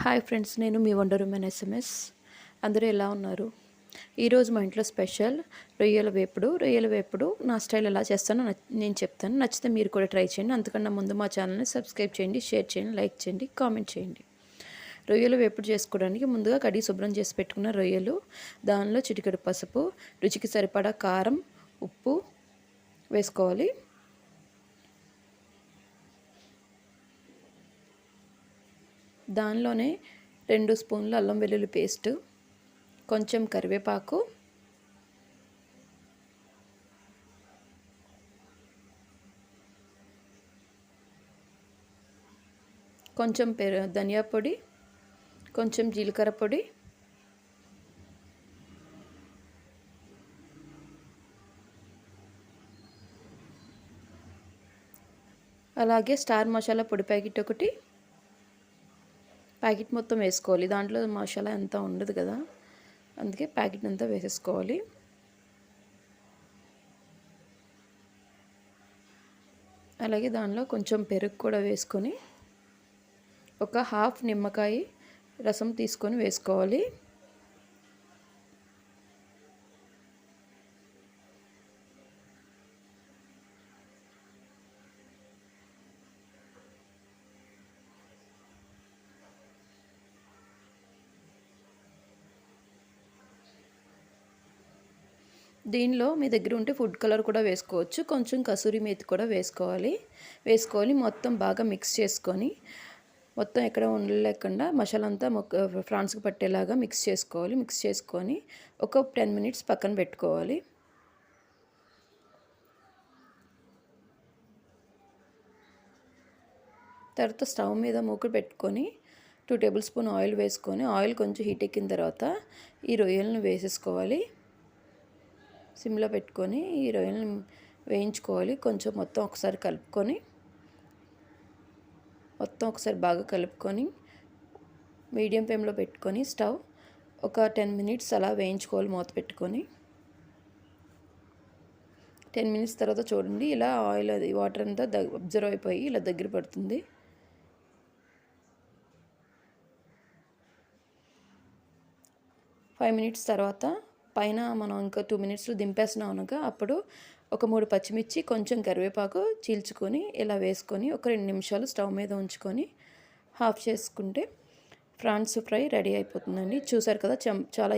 Hi friends, నేను మీ wonder women SMS. అందరూ ఎలా ఉన్నారు? ఈరోజు మా ఇంట్లో స్పెషల్ రొయ్యల వేపుడు నా స్టైల్ ఎలా చేస్తానో నేను చెప్తాను. నచ్చితే మీరు కూడా ట్రై చేయండి. అంతకన్నా ముందు మా ఛానల్ని సబ్స్క్రైబ్ చేయండి, షేర్ చేయండి, లైక్ చేయండి, కామెంట్ చేయండి. రొయ్యల వేపుడు చేసుకోవడానికి ముందుగా కడిగి శుభ్రం చేసి పెట్టుకున్న రొయ్యలు, దానిలో చిటికెడు పసుపు, రుచికి సరిపడా కారం, ఉప్పు వేసుకోవాలి. దానిలోనే 2 స్పూన్ల అల్లం వెల్లుల్లి పేస్ట్, కొంచెం కరివేపాకు, కొంచెం ధనియా పొడి, కొంచెం జీలకర్ర పొడి, అలాగే స్టార్ మసాలా పొడి ప్యాకెట్ ఒకటి, ప్యాకెట్ మొత్తం వేసుకోవాలి. దాంట్లో మసాలా అంతా ఉండదు కదా, అందుకే ప్యాకెట్ అంతా వేసేసుకోవాలి. అలాగే దానిలో కొంచెం పెరుగు కూడా వేసుకొని ఒక హాఫ్ నిమ్మకాయ రసం తీసుకొని వేసుకోవాలి. దీనిలో మీ దగ్గర ఉంటే ఫుడ్ కలర్ కూడా వేసుకోవచ్చు. కొంచెం కసూరి మేతి కూడా వేసుకోవాలి. మొత్తం బాగా మిక్స్ చేసుకొని, మొత్తం ఎక్కడ ఉండలేకుండా మసాలా అంతా ఫ్రాన్స్కి పట్టేలాగా మిక్స్ చేసుకొని ఒక 10 మినిట్స్ పక్కన పెట్టుకోవాలి. తర్వాత స్టవ్ మీద మూకుడు పెట్టుకొని 2 టేబుల్ స్పూన్ ఆయిల్ వేసుకొని, ఆయిల్ కొంచెం హీట్ ఎక్కిన తర్వాత ఈ రొయ్యలను వేసేసుకోవాలి. సిమ్లో పెట్టుకొని ఈ రొయ్యలను వేయించుకోవాలి. కొంచెం మొత్తం ఒకసారి బాగా కలుపుకొని మీడియం ఫ్లేమ్లో పెట్టుకొని స్టవ్ ఒక 10 మినిట్స్ అలా వేయించుకోవాలి మూత పెట్టుకొని. 10 మినిట్స్ తర్వాత చూడండి, ఇలా ఆయిల్ వాటర్ అంతా అబ్జర్వ్ అయిపోయి ఇలా దగ్గర పడుతుంది. ఫైవ్ మినిట్స్ తర్వాత పైన మనం ఇంకా 2 మినిట్స్లో దింపేస్తున్నాం అనగా, అప్పుడు ఒక 3 పచ్చిమిర్చి, కొంచెం కరివేపాకు చీల్చుకొని ఇలా వేసుకొని ఒక 2 నిమిషాలు స్టవ్ మీద ఉంచుకొని ఆఫ్ చేసుకుంటే ఫ్రాన్స్ ఫ్రై రెడీ అయిపోతుందండి. చూసారు కదా, చాలా